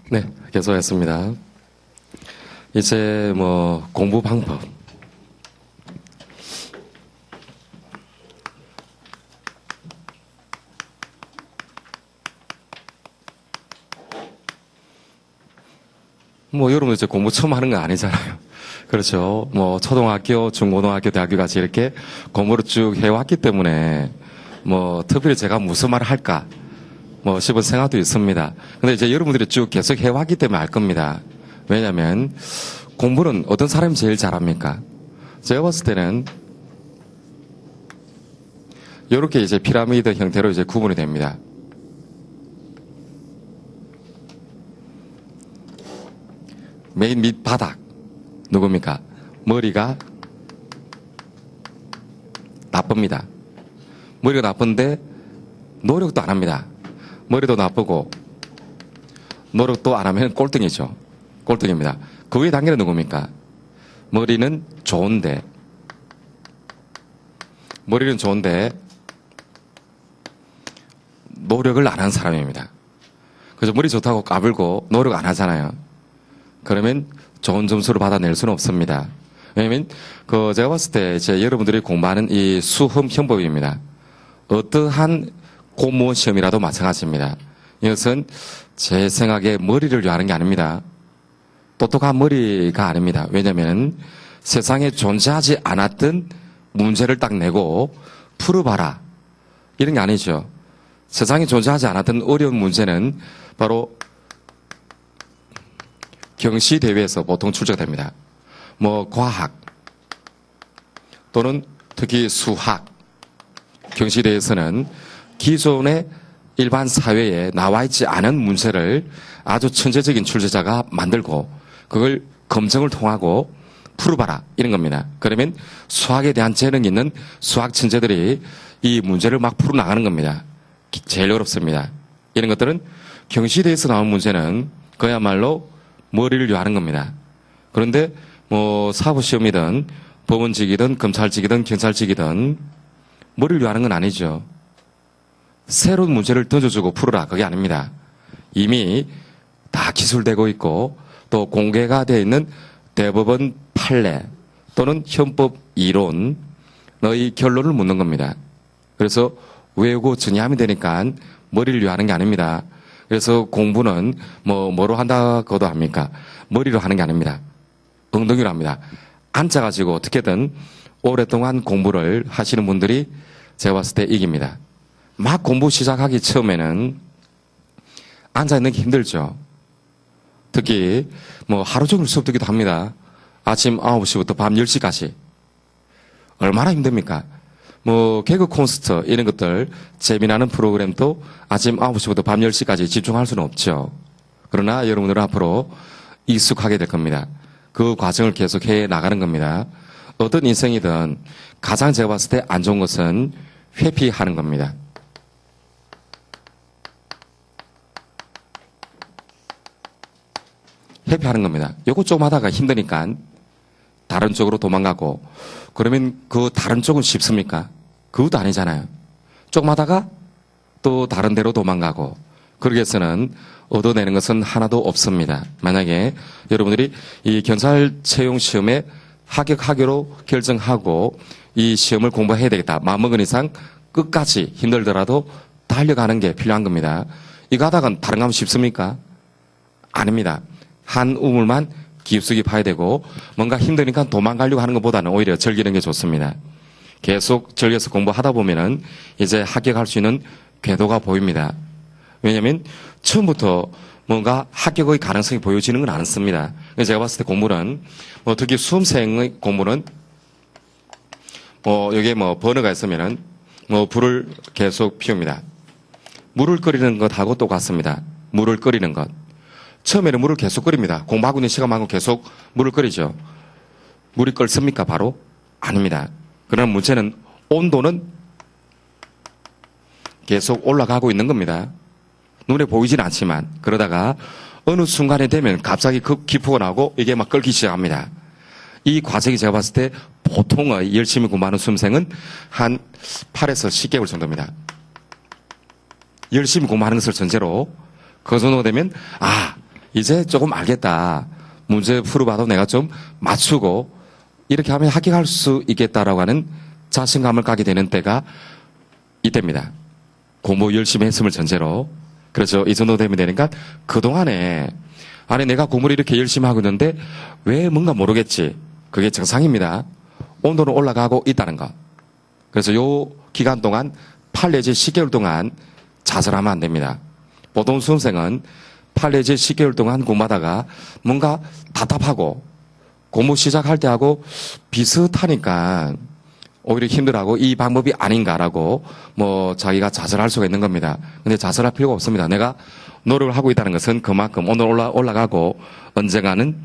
네, 계속했습니다. 이제 공부 방법. 여러분 이제 공부 처음 하는 건 아니잖아요. 그렇죠. 초등학교, 중고등학교, 대학교 같이 이렇게 공부를 쭉 해왔기 때문에 특별히 제가 무슨 말을 할까 싶은 생각도 있습니다. 근데 이제 여러분들이 쭉 계속 해왔기 때문에 알 겁니다. 왜냐면 공부는 어떤 사람이 제일 잘합니까? 제가 봤을 때는 이렇게 이제 피라미드 형태로 이제 구분이 됩니다. 맨 밑바닥 누굽니까? 머리가 나쁩니다. 머리가 나쁜데 노력도 안 합니다. 머리도 나쁘고 노력도 안 하면 꼴등이죠. 꼴등입니다. 그 위에 단계는 누굽니까? 머리는 좋은데 노력을 안 한 사람입니다. 그래서 머리 좋다고 까불고 노력 안 하잖아요. 그러면 좋은 점수를 받아낼 수는 없습니다. 왜냐면 제가 봤을 때 여러분들이 공부하는 이 수험 형법입니다. 어떠한 공무원 시험이라도 마찬가지입니다. 이것은 제 생각에 머리를 위하는 게 아닙니다. 똑똑한 머리가 아닙니다. 왜냐하면 세상에 존재하지 않았던 문제를 딱 내고 풀어봐라 이런 게 아니죠. 세상에 존재하지 않았던 어려운 문제는 바로 경시대회에서 보통 출제됩니다. 과학 또는 특히 수학 경시대회에서는 기존의 일반 사회에 나와 있지 않은 문제를 아주 천재적인 출제자가 만들고 그걸 검증을 통하고 풀어봐라 이런 겁니다. 그러면 수학에 대한 재능이 있는 수학 천재들이 이 문제를 막 풀어나가는 겁니다. 제일 어렵습니다. 이런 것들은 경시대회에서 나온 문제는 그야말로 머리를 위하는 겁니다. 그런데 사법시험이든 법원직이든 검찰직이든 경찰직이든 머리를 위하는 건 아니죠. 새로운 문제를 던져주고 풀어라 그게 아닙니다. 이미 다 기술되고 있고 또 공개가 되어 있는 대법원 판례 또는 헌법 이론의 결론을 묻는 겁니다. 그래서 외우고 정리하면 되니까 머리를 위하는 게 아닙니다. 그래서 공부는 뭐로 한다고도 합니까? 머리로 하는 게 아닙니다. 엉덩이로 합니다. 앉아가지고 어떻게든 오랫동안 공부를 하시는 분들이 제가 봤을 때 이깁니다. 막 공부 시작하기 처음에는 앉아있는 게 힘들죠. 특히 하루 종일 수업 듣기도 합니다. 아침 9시부터 밤 10시까지. 얼마나 힘듭니까? 개그 콘서트 이런 것들 재미나는 프로그램도 아침 9시부터 밤 10시까지 집중할 수는 없죠. 그러나 여러분들은 앞으로 익숙하게 될 겁니다. 그 과정을 계속 해 나가는 겁니다. 어떤 인생이든 가장 제가 봤을 때 안 좋은 것은 회피하는 겁니다. 회피하는 겁니다. 요거 좀 하다가 힘드니까 다른 쪽으로 도망가고 그러면 그 다른 쪽은 쉽습니까? 그것도 아니잖아요. 조금 하다가 또 다른 데로 도망가고 그러기 위해서는 얻어내는 것은 하나도 없습니다. 만약에 여러분들이 이 경찰 채용 시험에 합격하기로 결정하고 이 시험을 공부해야 되겠다. 마음먹은 이상 끝까지 힘들더라도 달려가는 게 필요한 겁니다. 이거 하다가 다른 거 하면 쉽습니까? 아닙니다. 한 우물만 깊숙이 파야 되고 뭔가 힘드니까 도망가려고 하는 것보다는 오히려 즐기는 게 좋습니다. 계속 즐겨서 공부하다 보면은 이제 합격할 수 있는 궤도가 보입니다. 왜냐하면 처음부터 뭔가 합격의 가능성이 보여지는 건 않습니다. 제가 봤을 때 공부는 특히 수험생의 공부는 여기에 번호가 있으면은 불을 계속 피웁니다. 물을 끓이는 것하고 똑같습니다. 물을 끓이는 것. 처음에는 물을 계속 끓입니다. 공부하고 있는 시간만큼 계속 물을 끓이죠. 물이 끓습니까? 바로? 아닙니다. 그러나 문제는 온도는 계속 올라가고 있는 겁니다. 눈에 보이진 않지만 그러다가 어느 순간에 되면 갑자기 기포가 나고 이게 막 끓기 시작합니다. 이 과정이 제가 봤을 때 보통의 열심히 공부하는 수험생은 한 8에서 10개월 정도입니다. 열심히 공부하는 것을 전제로 그 정도 되면 이제 조금 알겠다. 문제 풀어봐도 내가 좀 맞추고 이렇게 하면 합격할 수 있겠다라고 하는 자신감을 갖게 되는 때가 이때입니다. 공부 열심히 했음을 전제로. 그래서 이 정도 되면 되니까 그동안에 아니 내가 공부를 이렇게 열심히 하고 있는데 왜 뭔가 모르겠지. 그게 정상입니다. 온도는 올라가고 있다는 거. 그래서 요 기간 동안 8 내지 10개월 동안 자살하면 안 됩니다. 보통 수험생은 8 내지 10개월 동안 공부하다가 뭔가 답답하고 공부 시작할 때하고 비슷하니까 오히려 힘들어하고 이 방법이 아닌가라고 뭐 자기가 자살할 수가 있는 겁니다. 근데 자살할 필요가 없습니다. 내가 노력을 하고 있다는 것은 그만큼 오늘 올라가고 언젠가는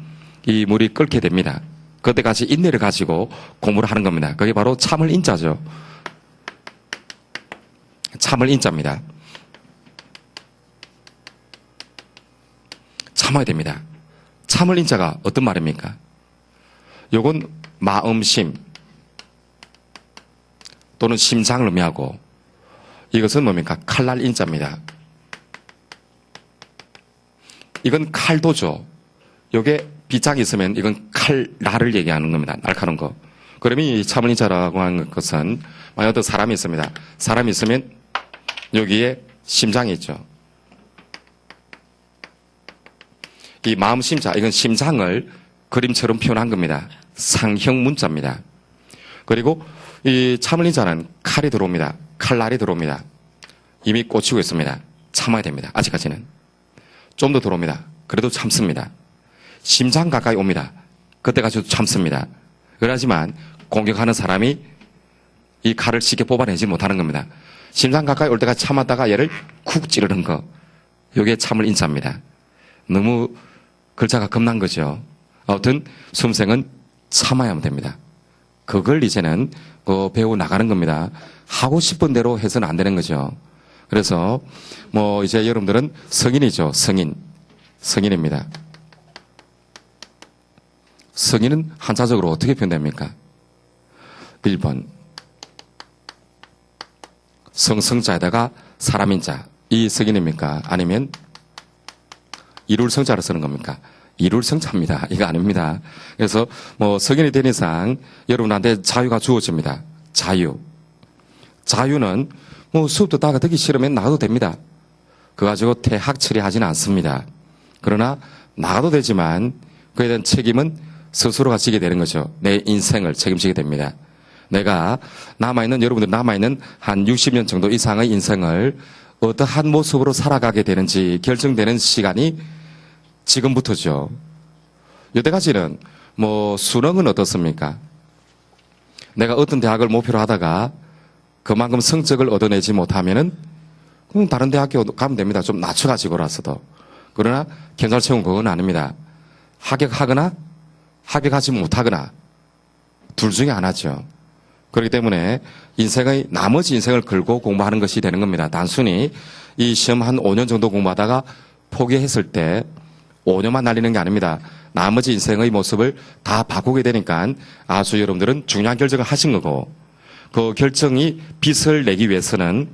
이 물이 끓게 됩니다. 그때까지 인내를 가지고 공부를 하는 겁니다. 그게 바로 참을 인자죠. 참을 인자입니다. 참아야 됩니다. 참을 인자가 어떤 말입니까? 요건 마음심 또는 심장을 의미하고 이것은 뭡니까? 칼날 인자입니다. 이건 칼도죠. 요게 빗장이 있으면 이건 칼날을 얘기하는 겁니다. 날카로운 거. 그러면 이 참을 인자라고 하는 것은 만약 어떤 사람이 있습니다. 사람이 있으면 여기에 심장이 있죠. 이 마음 심자, 이건 심장을 그림처럼 표현한 겁니다. 상형 문자입니다. 그리고 이 참을 인자는 칼이 들어옵니다. 칼날이 들어옵니다. 이미 꽂히고 있습니다. 참아야 됩니다. 아직까지는. 좀 더 들어옵니다. 그래도 참습니다. 심장 가까이 옵니다. 그때까지도 참습니다. 그러지만 공격하는 사람이 이 칼을 쉽게 뽑아내지 못하는 겁니다. 심장 가까이 올 때까지 참았다가 얘를 쿡 찌르는 거. 이게 참을 인자입니다. 너무 글자가 겁난 거죠. 아무튼 수험생은 참아야만 됩니다. 그걸 이제는 배워 나가는 겁니다. 하고 싶은 대로 해서는 안 되는 거죠. 그래서 뭐 이제 여러분들은 성인이죠. 성인입니다. 성인은 한자적으로 어떻게 표현됩니까? 1번 성자에다가 사람인자, 이 성인입니까? 아니면 이룰 성자로 쓰는 겁니까? 이룰 성자입니다. 이거 아닙니다. 그래서 뭐 성인이 된 이상 여러분한테 자유가 주어집니다. 자유는 뭐 수업도 다가 듣기 싫으면 나가도 됩니다. 그거 가지고 퇴학 처리하지는 않습니다. 그러나 나가도 되지만 그에 대한 책임은 스스로가 지게 되는 거죠. 내 인생을 책임지게 됩니다. 내가 여러분들 남아있는 한 60년 정도 이상의 인생을 어떠한 모습으로 살아가게 되는지 결정되는 시간이 지금부터죠. 이때까지는 뭐 수능은 어떻습니까? 내가 어떤 대학을 목표로 하다가 그만큼 성적을 얻어내지 못하면은 그럼 다른 대학교 가면 됩니다. 좀 낮춰가지고라서도. 그러나 견잘체험 그건 아닙니다. 합격하거나 합격하지 못하거나 둘 중에 하나죠. 그렇기 때문에 나머지 인생을 걸고 공부하는 것이 되는 겁니다. 단순히 이 시험 한 5년 정도 공부하다가 포기했을 때 5년만 날리는 게 아닙니다. 나머지 인생의 모습을 다 바꾸게 되니까 아주 여러분들은 중요한 결정을 하신 거고 그 결정이 빛을 내기 위해서는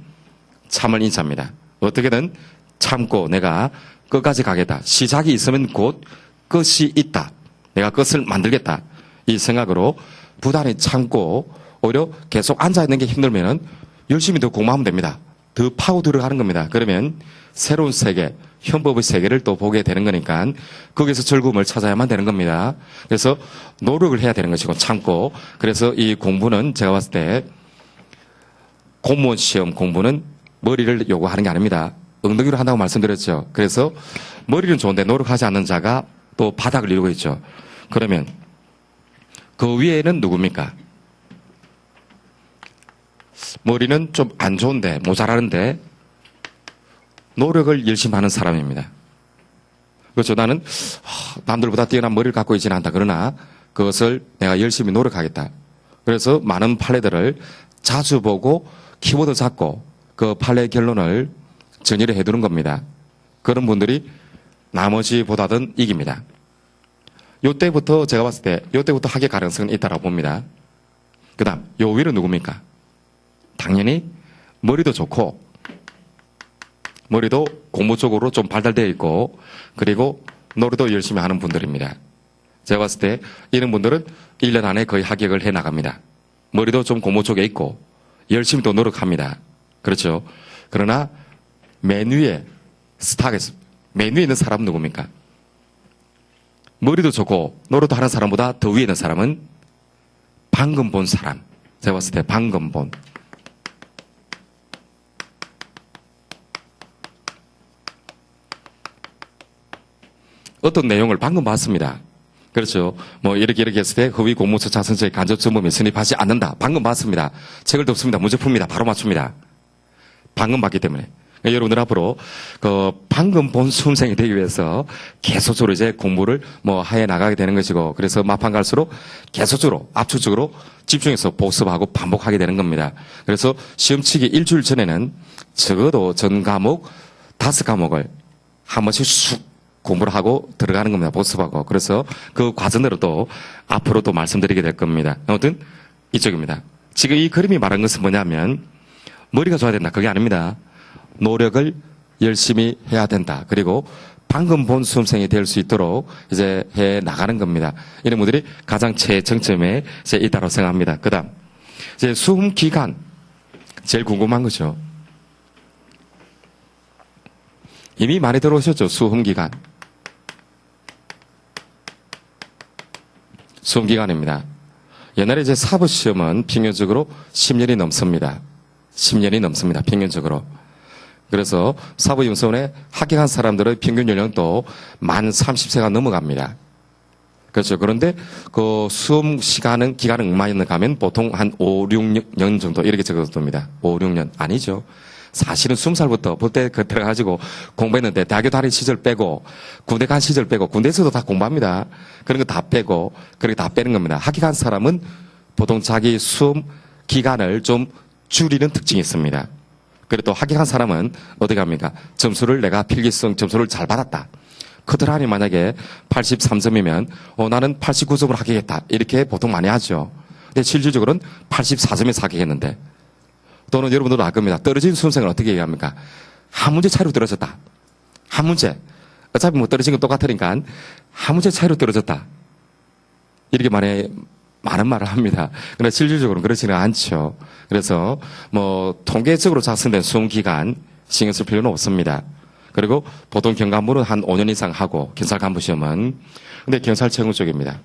참을 인자입니다. 어떻게든 참고 내가 끝까지 가겠다. 시작이 있으면 곧 끝이 있다. 내가 끝을 만들겠다. 이 생각으로 부단히 참고 오히려 계속 앉아있는 게 힘들면은 열심히 더 공부하면 됩니다. 더 파고 들어가는 겁니다. 그러면 새로운 세계, 현법의 세계를 또 보게 되는 거니까 거기서 즐거움을 찾아야만 되는 겁니다. 그래서 노력을 해야 되는 것이고 참고 그래서 이 공부는 제가 봤을 때 공무원 시험 공부는 머리를 요구하는 게 아닙니다. 엉덩이로 한다고 말씀드렸죠. 그래서 머리는 좋은데 노력하지 않는 자가 또 바닥을 이루고 있죠. 그러면 그 위에는 누굽니까? 머리는 좀 안 좋은데 모자라는데 노력을 열심히 하는 사람입니다. 그렇죠. 나는 남들보다 뛰어난 머리를 갖고 있지는 않다. 그러나 그것을 내가 열심히 노력하겠다. 그래서 많은 판례들을 자주 보고 키보드 잡고 그 판례의 결론을 정리를 해두는 겁니다. 그런 분들이 나머지보다는 이깁니다. 요때부터 제가 봤을 때 요때부터 합격 가능성은 있다고 봅니다. 그 다음 요 위로 누굽니까? 당연히 머리도 좋고 머리도 공부 쪽으로 좀 발달되어 있고 그리고 노래도 열심히 하는 분들입니다. 제가 봤을 때 이런 분들은 1년 안에 거의 합격을 해 나갑니다. 머리도 좀 고모 쪽에 있고 열심히 또 노력합니다. 그렇죠. 그러나 맨 위에 스타겠습니다. 맨 위에 있는 사람은 누굽니까? 머리도 좋고 노래도 하는 사람보다 더 위에 있는 사람은 방금 본 사람. 제가 봤을 때 방금 본. 어떤 내용을 방금 봤습니다. 그렇죠. 뭐 이렇게 했을 때 허위 공모처 자선제의 간접 전범에 성립하지 않는다. 방금 봤습니다. 책을 덮습니다. 문제 풉니다. 바로 맞춥니다. 방금 봤기 때문에. 그러니까 여러분들 앞으로 그 방금 본 수험생이 되기 위해서 계속적으로 이제 공부를 뭐 하에 나가게 되는 것이고, 그래서 마판 갈수록 계속적으로 압축적으로 집중해서 복습하고 반복하게 되는 겁니다. 그래서 시험 치기 일주일 전에는 적어도 전 과목 5과목을 한 번씩 쑥 공부를 하고 들어가는 겁니다. 복습하고. 그래서 그 과정대로 또 앞으로 또 말씀드리게 될 겁니다. 아무튼 이쪽입니다. 지금 이 그림이 말한 것은 뭐냐면 머리가 좋아야 된다. 그게 아닙니다. 노력을 열심히 해야 된다. 그리고 방금 본 수험생이 될 수 있도록 이제 해 나가는 겁니다. 이런 분들이 가장 최정점에 이제 있다고 생각합니다. 그 다음, 이제 수험 기간. 제일 궁금한 거죠. 이미 많이 들어오셨죠? 수험 기간. 수험 기간입니다. 옛날에 이제 사법시험은 평균적으로 10년이 넘습니다. 10년이 넘습니다. 평균적으로. 그래서 사법연수원에 합격한 사람들의 평균 연령도 만 30세가 넘어갑니다. 그렇죠. 그런데 그 수험 기간은 얼마였는가 하면 보통 한 5, 6년 정도 이렇게 적어둡니다. 5, 6년. 아니죠. 사실은 20살부터 그때 들어가지고 공부했는데 대학교 다닐 시절 빼고 군대 간 시절 빼고 군대에서도 다 공부합니다. 그런 거 다 빼고 그렇게 다 빼는 겁니다. 합격한 사람은 보통 자기 수험 기간을 좀 줄이는 특징이 있습니다. 그리고 또 합격한 사람은 어디 갑니까? 점수를 내가 필기성 점수를 잘 받았다. 커트라인이 만약에 83점이면 나는 89점으로 합격했다. 이렇게 보통 많이 하죠. 근데 실질적으로는 84점에서 합격했는데, 또는 여러분들도 알 겁니다. 떨어진 수험생을 어떻게 얘기합니까? 한 문제 차이로 떨어졌다. 한 문제. 어차피 뭐 떨어진 건 똑같으니까 한 문제 차이로 떨어졌다. 이렇게 많은 말을 합니다. 그러나 실질적으로는 그렇지는 않죠. 그래서 뭐 통계적으로 작성된 수험 기간 신경 쓸 필요는 없습니다. 그리고 보통 경감부는 한 5년 이상 하고 경찰 간부 시험은, 근데 경찰 채용 쪽입니다.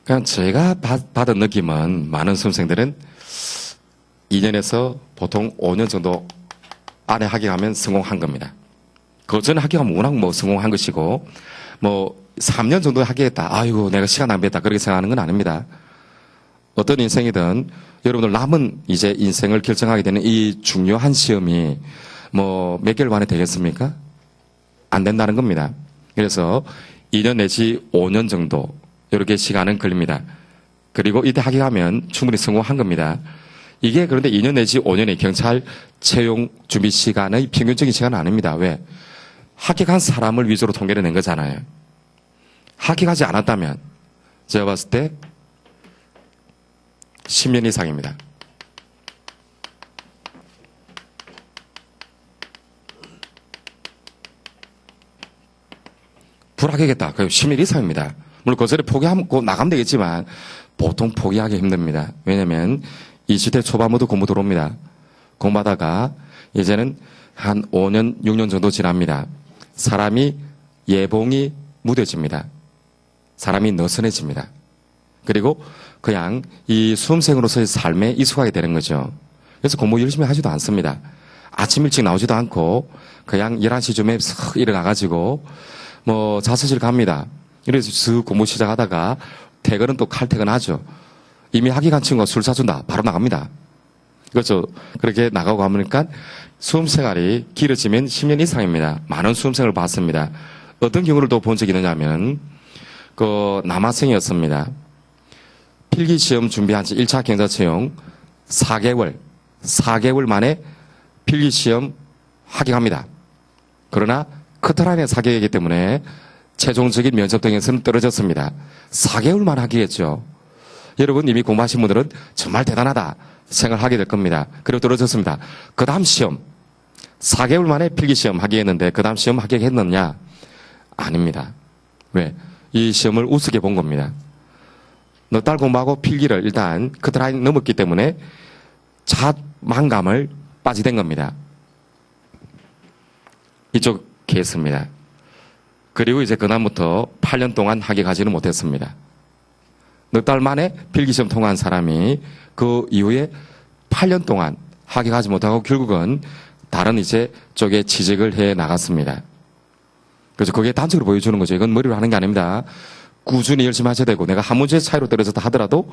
그냥 제가 받은 느낌은 많은 수험생들은 2년에서 보통 5년 정도 안에 합격하면 성공한 겁니다. 그 전에 합격하면 워낙 뭐 성공한 것이고, 뭐 3년 정도 합격했다. 아이고 내가 시간 낭비했다. 그렇게 생각하는 건 아닙니다. 어떤 인생이든 여러분들 남은 이제 인생을 결정하게 되는 이 중요한 시험이 뭐 몇 개월 만에 되겠습니까? 안 된다는 겁니다. 그래서 2년 내지 5년 정도 이렇게 시간은 걸립니다. 그리고 이때 합격하면 충분히 성공한 겁니다. 이게 그런데 2년 내지 5년의 경찰 채용 준비 시간의 평균적인 시간은 아닙니다. 왜? 합격한 사람을 위주로 통계를 낸 거잖아요. 합격하지 않았다면 제가 봤을 때 10년 이상입니다. 불합격했다. 그럼 10년 이상입니다. 물론 그 전에 포기하고 나가면 되겠지만 보통 포기하기 힘듭니다. 왜냐하면 20대 초반부터 공부 들어옵니다. 공부하다가 이제는 한 5년, 6년 정도 지납니다. 사람이 예봉이 무뎌집니다. 사람이 느슨해집니다. 그리고 그냥 이 수험생으로서의 삶에 익숙하게 되는 거죠. 그래서 공부 열심히 하지도 않습니다. 아침 일찍 나오지도 않고 그냥 11시쯤에 싹 일어나가지고 뭐 자습실 갑니다. 이래서 슥 공부 시작하다가 퇴근은 또 칼퇴근하죠. 이미 합격한 친구가 술 사준다. 바로 나갑니다. 그렇죠. 그렇게 나가고 하니까 수험생활이 길어지면 10년 이상입니다. 많은 수험생을 봤습니다. 어떤 경우를 또 본 적이 있느냐면 그 남학생이었습니다. 필기시험 준비한 지 1차 경사채용 4개월 만에 필기시험 합격합니다. 그러나 커트라인에 합격이기 때문에 최종적인 면접 등에서는 떨어졌습니다. 4개월 만에 합격했죠. 여러분 이미 공부하신 분들은 정말 대단하다. 생각을 하게 될 겁니다. 그리고 떨어졌습니다. 그 다음 시험, 4개월 만에 필기시험 합격했는데 그 다음 시험 합격했느냐? 아닙니다. 왜? 이 시험을 우습게 본 겁니다. 넉 달 공부하고 필기를 일단 커트라인 넘었기 때문에 자만감을 빠지된 겁니다. 이쪽 케이스입니다. 그리고 이제 그다음부터 8년 동안 합격하지는 못했습니다. 넉 달 만에 필기시험 통과한 사람이 그 이후에 8년 동안 합격하지 못하고 결국은 다른 이제 쪽에 취직을 해 나갔습니다. 그래서 그게 단적으로 보여주는 거죠. 이건 머리로 하는 게 아닙니다. 꾸준히 열심히 하셔야 되고 내가 한 문제 차이로 떨어졌다 하더라도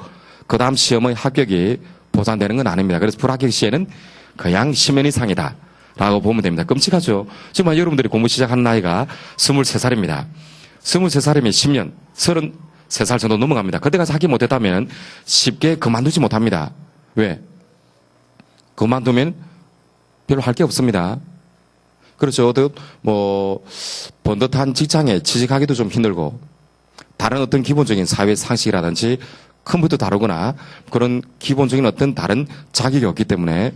그 다음 시험의 합격이 보장되는 건 아닙니다. 그래서 불합격 시에는 그냥 10년 이상이다 라고 보면 됩니다. 끔찍하죠. 지금 여러분들이 공부 시작한 나이가 23살입니다. 23살이면 10년, 33살 정도 넘어갑니다. 그때까지 합격 못했다면 쉽게 그만두지 못합니다. 왜? 그만두면 별로 할 게 없습니다. 그렇죠. 번듯한 직장에 취직하기도 좀 힘들고, 다른 어떤 기본적인 사회 상식이라든지 컴퓨터 다루거나 그런 기본적인 어떤 다른 자격이 없기 때문에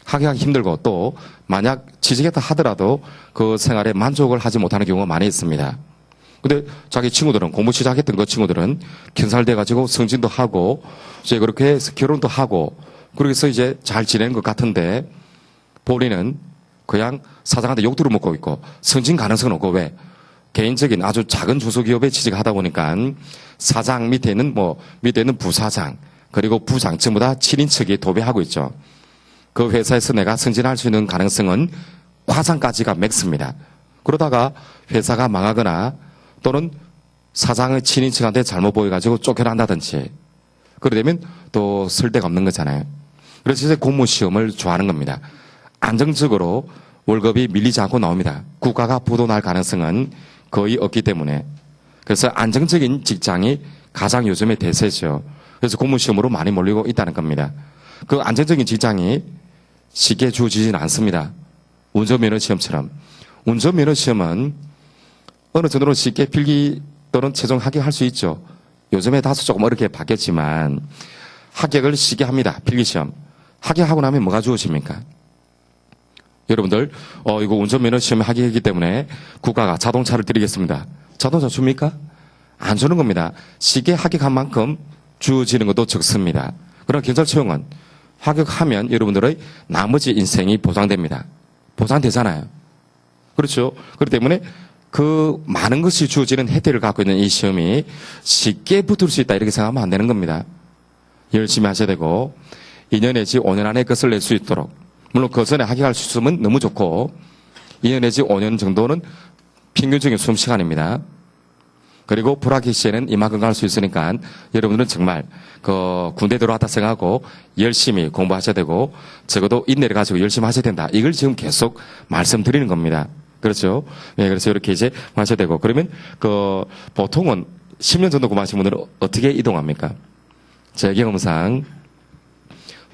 하기가 힘들고, 또 만약 취직했다 하더라도 그 생활에 만족을 하지 못하는 경우가 많이 있습니다. 근데 자기 친구들은, 공부 시작했던 그 친구들은 경살돼가지고 승진도 하고 이제 그렇게 해서 결혼도 하고 그래서 이제 잘 지내는 것 같은데 본인은 그냥 사장한테 욕 들어먹고 있고 승진 가능성은 없고, 왜? 개인적인 아주 작은 중소기업에 취직하다 보니까 사장 밑에 있는 부사장 그리고 부장 전부 다 7인척이 도배하고 있죠. 그 회사에서 내가 승진할 수 있는 가능성은 과장까지가 맥스입니다. 그러다가 회사가 망하거나 또는 사장의 7인척한테 잘못 보여가지고 쫓겨난다든지 그러려면 또 쓸 데가 없는 거잖아요. 그래서 이제 공무시험을 좋아하는 겁니다. 안정적으로 월급이 밀리지 않고 나옵니다. 국가가 부도날 가능성은 거의 없기 때문에. 그래서 안정적인 직장이 가장 요즘의 대세죠. 그래서 공무시험으로 많이 몰리고 있다는 겁니다. 그 안정적인 직장이 쉽게 주어지지는 않습니다. 운전면허시험처럼. 운전면허시험은 어느 정도로 쉽게 필기 또는 최종 합격할 수 있죠. 요즘에 다소 조금 어렵게 바뀌었지만 합격을 쉽게 합니다. 필기시험. 합격하고 나면 뭐가 주어집니까? 여러분들, 이거 운전면허시험에 합격했기 때문에 국가가 자동차를 드리겠습니다. 자동차 줍니까? 안 주는 겁니다. 쉽게 합격한 만큼 주어지는 것도 적습니다. 그러나 경찰청은 합격하면 여러분들의 나머지 인생이 보장됩니다. 보장되잖아요. 그렇죠? 그렇기 때문에 그 많은 것이 주어지는 혜택을 갖고 있는 이 시험이 쉽게 붙을 수 있다 이렇게 생각하면 안 되는 겁니다. 열심히 하셔야 되고 2년 내지 5년 안에 것을 낼 수 있도록, 물론 그 전에 합격할 수 있으면 너무 좋고 2년 내지 5년 정도는 평균적인 수험 시간입니다. 그리고 불합격 시에는 이만큼 갈 수 있으니까 여러분들은 정말 군대 들어왔다 생각하고 열심히 공부하셔야 되고 적어도 인내를 가지고 열심히 하셔야 된다. 이걸 지금 계속 말씀드리는 겁니다. 그렇죠? 네, 그래서 이렇게 이제 하셔야 되고, 그러면 보통은 10년 정도 공부하신 분들은 어떻게 이동합니까? 제 경험상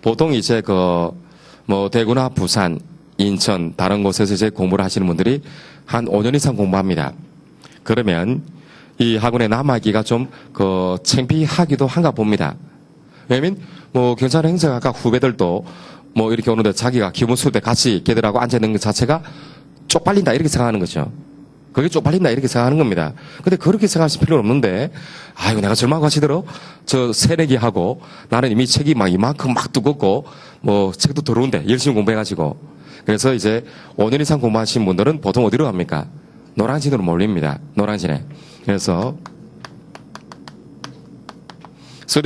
보통 이제 대구나 부산, 인천 다른 곳에서 이제 공부를 하시는 분들이 한 5년 이상 공부합니다. 그러면 이 학원에 남아있기가 좀 창피하기도 한가 봅니다. 왜냐면 경찰 행정학과 후배들도 이렇게 오는데 자기가 기본 수업 때 같이 걔들하고 앉아있는 것 자체가 쪽팔린다 이렇게 생각하는 거죠. 그게 쪽팔린다 이렇게 생각하는 겁니다. 근데 그렇게 생각하실 필요는 없는데, 아이고 내가 절망 같이 들어? 저 새내기 하고 나는 이미 책이 이만큼 두껍고 책도 더러운데 열심히 공부해가지고. 그래서 이제 5년 이상 공부하신 분들은 보통 어디로 갑니까? 노량진으로 몰립니다. 노량진에. 그래서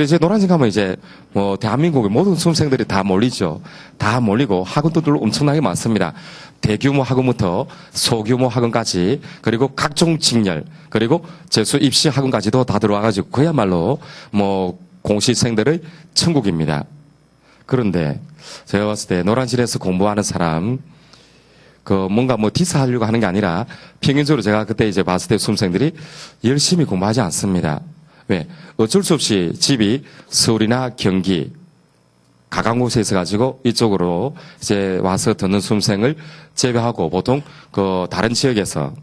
이제 노량진 가면 이제 대한민국의 모든 수험생들이 다 몰리죠. 다 몰리고 학원들도 엄청나게 많습니다. 대규모 학원부터 소규모 학원까지, 그리고 각종 직렬, 그리고 재수 입시 학원까지도 다 들어와가지고 그야말로 공시생들의 천국입니다. 그런데 제가 봤을 때 노량진에서 공부하는 사람 뭔가 디스하려고 하는 게 아니라 평균적으로 제가 그때 이제 봤을 때 수험생들이 열심히 공부하지 않습니다. 왜? 어쩔 수 없이 집이 서울이나 경기 가까운 곳에 있어가지고 이쪽으로 이제 와서 듣는 수험생을 제외하고 보통 다른 지역에서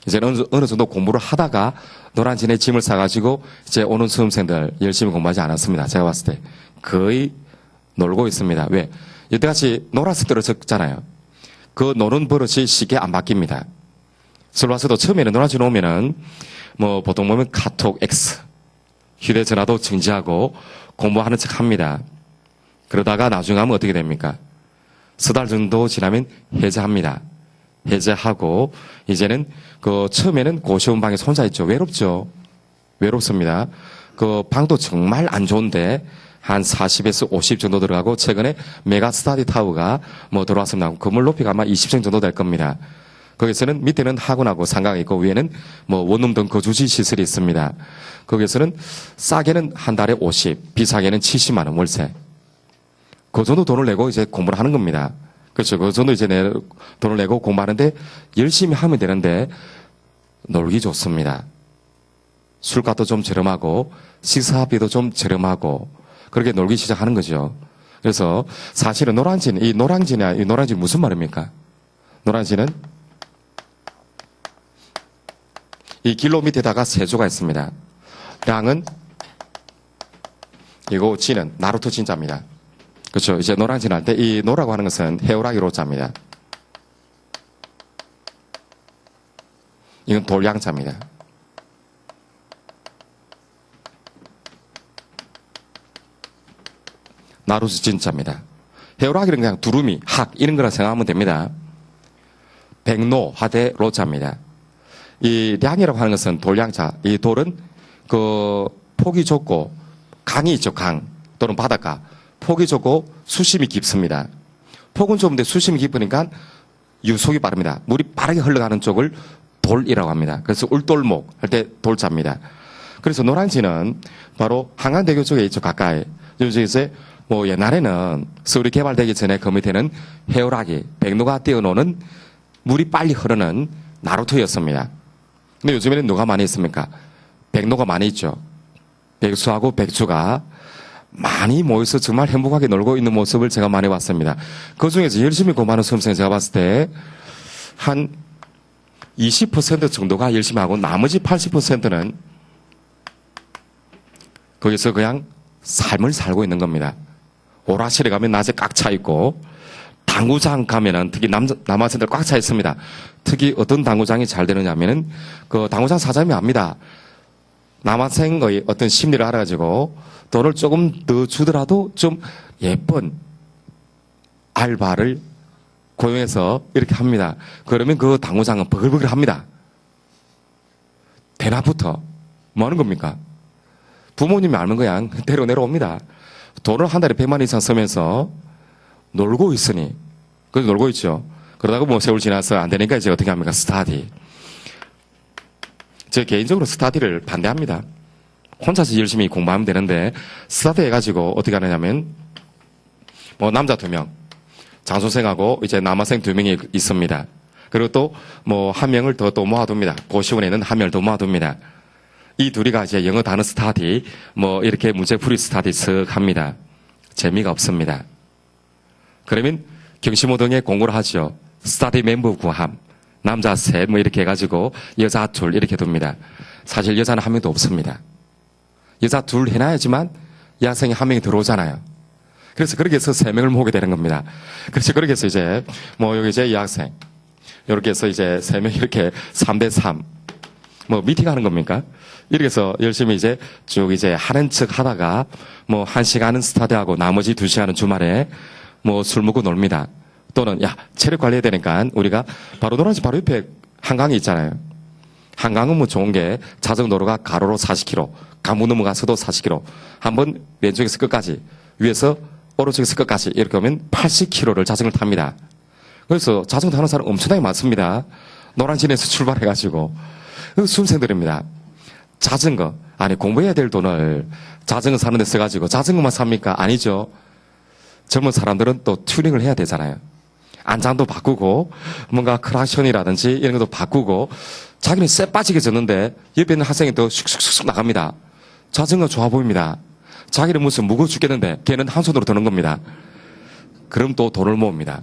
이제 어느 정도 공부를 하다가 노란진에 짐을 싸가지고 이제 오는 수험생들 열심히 공부하지 않았습니다. 제가 봤을 때 거의 놀고 있습니다. 왜? 여태까지 놀아서 떨어졌잖아요. 그 노는 버릇이 쉽게 안 바뀝니다. 설와서도 처음에는 놀아서 놓으면은 뭐 보통 보면 카톡 X, 휴대전화도 정지하고 공부하는 척 합니다. 그러다가 나중에 하면 어떻게 됩니까? 4달 정도 지나면 해제합니다. 해제하고 이제는 그 처음에는 고시원 방에서 혼자 있죠. 외롭죠. 외롭습니다. 그 방도 정말 안 좋은데 한 40에서 50 정도 들어가고 최근에 메가 스터디 타워가 뭐 들어왔습니다. 건물 높이가 아마 20층 정도 될 겁니다. 거기서는 밑에는 학원하고 상가가 있고 위에는 뭐 원룸 등 거주지 시설이 있습니다. 거기서는 싸게는 한 달에 50, 비싸게는 70만 원 월세. 그 정도 돈을 내고 이제 공부를 하는 겁니다. 그렇죠. 그 정도 이제 돈을 내고 공부하는데 열심히 하면 되는데 놀기 좋습니다. 술값도 좀 저렴하고 식사비도 좀 저렴하고 그렇게 놀기 시작하는 거죠. 그래서 사실은 이 노란진 무슨 말입니까? 노란진은 이 길로 밑에다가 세조가 있습니다. 량은 이거 진은 나루토 진자입니다. 그렇죠. 이제 노란진 할 때 이 노라고 하는 것은 해오라기 로자입니다. 이건 돌양자입니다. 나루토 진자입니다. 해오라기는 그냥 두루미, 학 이런 거라 생각하면 됩니다. 백노, 하대, 로자입니다. 이 량이라고 하는 것은 돌양자. 이 돌은 그 폭이 좁고 강이 있죠. 강 또는 바닷가. 폭이 좁고 수심이 깊습니다. 폭은 좁은데 수심이 깊으니까 유속이 빠릅니다. 물이 빠르게 흘러가는 쪽을 돌이라고 합니다. 그래서 울돌목 할 때 돌자입니다. 그래서 노란지는 바로 한강대교 쪽에 있죠. 가까이. 요즘에 뭐 옛날에는 서울이 개발되기 전에 그 밑에는 해오라기, 백로가 띄어놓는 물이 빨리 흐르는 나루토였습니다. 근데 요즘에는 누가 많이 있습니까? 백로가 많이 있죠. 백수하고 백주가 많이 모여서 정말 행복하게 놀고 있는 모습을 제가 많이 봤습니다. 그 중에서 열심히 공부하는 수험생 제가 봤을 때 한 20% 정도가 열심히 하고 나머지 80%는 거기서 그냥 삶을 살고 있는 겁니다. 오락실에 가면 낮에 꽉 차 있고 당구장 가면은 특히 남학생들 꽉 차 있습니다. 특히 어떤 당구장이 잘 되느냐면은 그 당구장 사장님이 압니다. 남학생의 어떤 심리를 알아가지고 돈을 조금 더 주더라도 좀 예쁜 알바를 고용해서 이렇게 합니다. 그러면 그 당구장은 버글버글 합니다. 대낮부터 뭐 하는 겁니까? 부모님이 알면 그냥 데려 내려옵니다. 돈을 한 달에 100만 원 이상 쓰면서 놀고 있으니 그래서 놀고 있죠. 그러다가 뭐 세월 지나서 안 되니까 이제 어떻게 합니까? 스터디. 저 개인적으로 스터디를 반대합니다. 혼자서 열심히 공부하면 되는데 스터디 해가지고 어떻게 하느냐면 뭐 남자 2명 장수생하고 이제 남학생 2명이 있습니다. 그리고 또 뭐 한 명을 더 또 모아둡니다. 고시원에는 한 명을 더 모아둡니다. 이 둘이가 이제 영어 단어 스터디 뭐 이렇게 문제풀이 스터디 쓱 합니다. 재미가 없습니다. 그러면 경시모등에 공고를 하죠. 스터디 멤버 구함. 남자 셋 뭐 이렇게 해가지고 여자 둘 이렇게 둡니다. 사실 여자는 한 명도 없습니다. 여자 둘 해놔야지만 여학생이 한 명이 들어오잖아요. 그래서 그렇게 해서 3명을 모으게 되는 겁니다. 그래서 그렇게 해서 이제 뭐 여기 이제 여학생 이렇게 해서 이제 3명 이렇게 3대3 뭐 미팅 하는 겁니까? 이렇게 해서 열심히 이제 쭉 이제 하는 척 하다가 뭐 1시간은 스터디하고 나머지 2시간은 주말에 뭐 술 먹고 놀니다. 또는 야 체력 관리해야 되니까 우리가 바로 노란지 바로 옆에 한강이 있잖아요. 한강은 뭐 좋은 게 자전거도로가 가로로 40km, 강문 넘어가서도 40km. 한번 왼쪽에서 끝까지 위에서 오른쪽에서 끝까지 이렇게 오면 80km를 자전거를 탑니다. 그래서 자전거 타는 사람 엄청나게 많습니다. 노란진에서 출발해가지고 수험생들입니다. 자전거 아니 공부해야 될 돈을 자전거 사는 데 써가지고 자전거만 삽니까? 아니죠. 젊은 사람들은 또 튜닝을 해야 되잖아요. 안장도 바꾸고 뭔가 크락션이라든지 이런 것도 바꾸고 자기는 쎄 빠지게 졌는데 옆에 있는 학생이 더 슉슉슉 나갑니다. 자전거 좋아 보입니다. 자기는 무슨 무거워 죽겠는데 걔는 한 손으로 드는 겁니다. 그럼 또 돈을 모읍니다.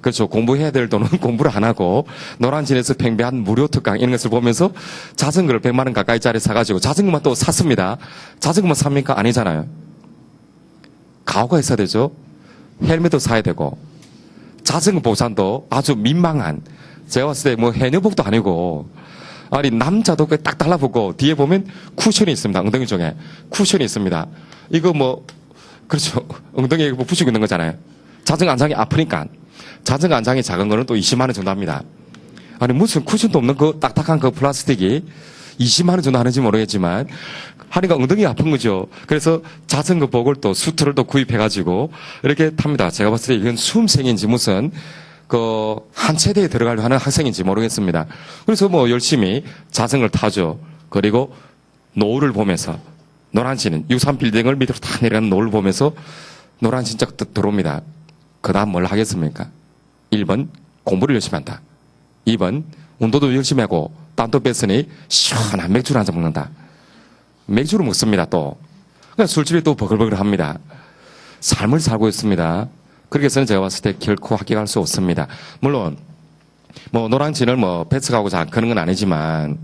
그렇죠. 공부해야 될 돈은 공부를 안 하고 노란진에서 팽배한 무료 특강 이런 것을 보면서 자전거를 100만 원 가까이짜리 사가지고 자전거만 또 샀습니다. 자전거만 삽니까? 아니잖아요. 가오가 있어야 되죠. 헬멧도 사야 되고, 자전거 보상도 아주 민망한, 제가 봤을 때 뭐 해녀복도 아니고, 아니, 남자도 딱 달라붙고, 뒤에 보면 쿠션이 있습니다. 엉덩이 쪽에. 쿠션이 있습니다. 이거 뭐, 그렇죠. 엉덩이에 뭐 붙이고 있는 거잖아요. 자전거 안장이 아프니까. 자전거 안장이 작은 거는 또 20만 원 정도 합니다. 아니, 무슨 쿠션도 없는 그 딱딱한 그 플라스틱이 20만 원 정도 하는지 모르겠지만, 하니까 엉덩이가 아픈 거죠. 그래서 자전거 복을 또 수트를 또 구입해가지고, 이렇게 탑니다. 제가 봤을 때 이건 수험생인지 무슨, 한 체대에 들어가려 하는 학생인지 모르겠습니다. 그래서 뭐 열심히 자전거를 타죠. 그리고 노을을 보면서, 노란 진, 63빌딩을 밑으로 다 내려가는 노을을 보면서 노란 진짜 들어옵니다. 그 다음 뭘 하겠습니까? 1번, 공부를 열심히 한다. 2번, 운동도 열심히 하고, 땀도 뺐으니 시원한 맥주를 한잔 먹는다. 맥주를 먹습니다, 또. 그러니까 술집이 또 버글버글 합니다. 삶을 살고 있습니다. 그렇게 해서는 제가 봤을 때 결코 합격할 수 없습니다. 물론, 뭐, 노란진을 뭐, 배척하고 자, 그런 건 아니지만,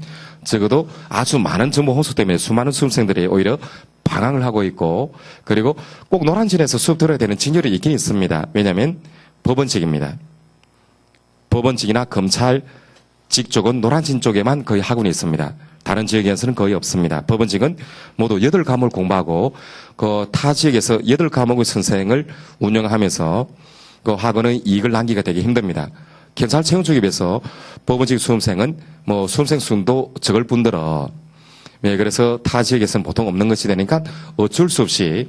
적어도 아주 많은 정보 홍수 때문에 수많은 수험생들이 오히려 방황을 하고 있고, 그리고 꼭 노란진에서 수업 들어야 되는 진열이 있긴 있습니다. 왜냐하면 법원직입니다. 법원직이나 검찰직 쪽은 노란진 쪽에만 거의 학원이 있습니다. 다른 지역에서는 거의 없습니다. 법원직은 모두 8과목을 공부하고 타 지역에서 8과목의 선생을 운영하면서 그 학원의 이익을 남기가 되게 힘듭니다. 경찰 채용 쪽에 비해서 법원직 수험생은 뭐 수험생 수도 적을 뿐더러 그래서 타 지역에서는 보통 없는 것이 되니까 어쩔 수 없이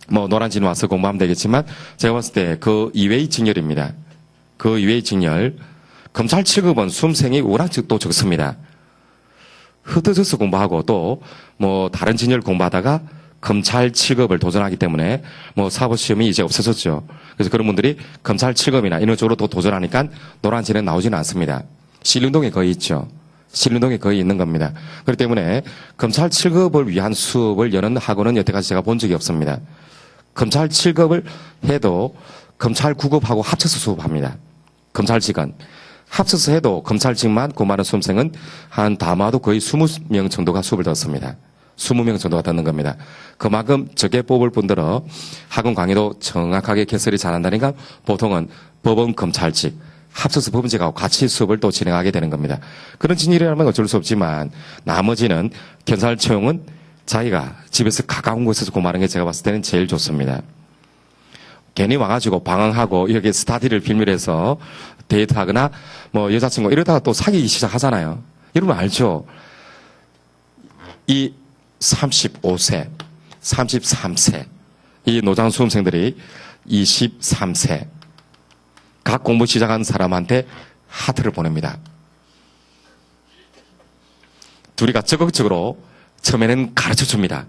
뭐 노란진 와서 공부하면 되겠지만 제가 봤을 때 그 이외의 직렬입니다. 그 이외의 직렬 검찰 7급은 수험생이 워낙 또 적습니다. 흩어져서 공부하고 또 뭐 다른 진열 공부하다가 검찰 7급을 도전하기 때문에 뭐 사법시험이 이제 없어졌죠. 그래서 그런 분들이 검찰 7급이나 이런 쪽으로 또 도전하니까 노란진에 나오지는 않습니다. 신림동에 거의 있죠. 신림동에 거의 있는 겁니다. 그렇기 때문에 검찰 7급을 위한 수업을 여는 학원은 여태까지 제가 본 적이 없습니다. 검찰 7급을 해도 검찰 9급하고 합쳐서 수업합니다. 검찰직은. 합쳐서 해도 검찰직만 공부하는 수험생은 한 다마도 거의 20명 정도가 수업을 듣습니다. 20명 정도가 듣는 겁니다. 그만큼 적게 뽑을 뿐더러 학원 강의도 정확하게 개설이 잘한다니까 보통은 법원 검찰직, 합쳐서 법원직하고 같이 수업을 또 진행하게 되는 겁니다. 그런 진일이라면 어쩔 수 없지만 나머지는 경찰 채용은 자기가 집에서 가까운 곳에서 공부하는 게 제가 봤을 때는 제일 좋습니다. 괜히 와가지고 방황하고 이렇게 스타디를 빌미로 해서 데이트하거나 뭐 여자친구 이러다가 또 사귀기 시작하잖아요. 여러분 알죠? 이 35세, 33세 이 노장 수험생들이 23세 각 공부 시작한 사람한테 하트를 보냅니다. 둘이가 적극적으로 처음에는 가르쳐 줍니다.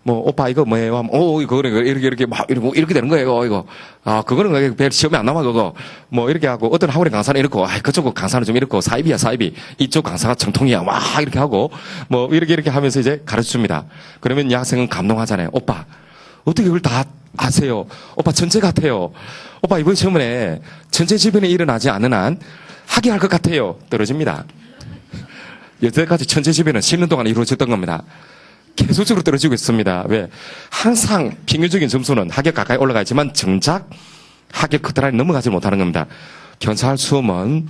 뭐, 오빠, 이거 뭐예요? 하면, 이거, 이렇게, 막, 이렇게 되는 거예요, 이거. 아, 그거는 별 시험에 안 나와, 그거. 뭐, 이렇게 하고, 어떤 학원의 강사는 이렇고, 그쪽 강사는 좀 이렇고, 사이비야, 사이비. 이쪽 강사가 정통이야, 막, 이렇게 하고, 뭐, 이렇게 하면서 이제 가르쳐 줍니다. 그러면 이 학생은 감동하잖아요. 오빠, 어떻게 그걸 다 아세요? 오빠 천재 같아요. 오빠, 이번 시험에 천재지변이 일어나지 않는 한 합격할 것 같아요. 떨어집니다. 여태까지 천재지변은 10년 동안 이루어졌던 겁니다. 계속적으로 떨어지고 있습니다. 왜? 항상 평균적인 점수는 합격 가까이 올라가 있지만 정작 합격 커트라인 넘어가지 못하는 겁니다. 경찰 수험은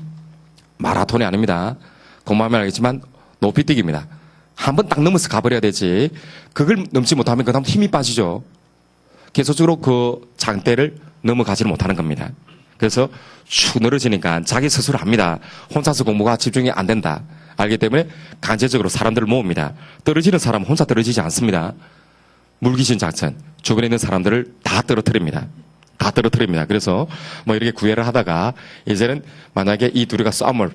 마라톤이 아닙니다. 공부하면 알겠지만 높이뛰기입니다. 한번 딱 넘어서 가버려야 되지. 그걸 넘지 못하면 그 다음 힘이 빠지죠. 계속적으로 그 장대를 넘어가지를 못하는 겁니다. 그래서 쭉 늘어지니까 자기 스스로 합니다. 혼자서 공부가 집중이 안 된다. 알기 때문에 강제적으로 사람들을 모읍니다. 떨어지는 사람은 혼자 떨어지지 않습니다. 물귀신 작전. 주변에 있는 사람들을 다 떨어뜨립니다. 다 떨어뜨립니다. 그래서 뭐 이렇게 구애를 하다가 이제는 만약에 이 둘이가 싸움을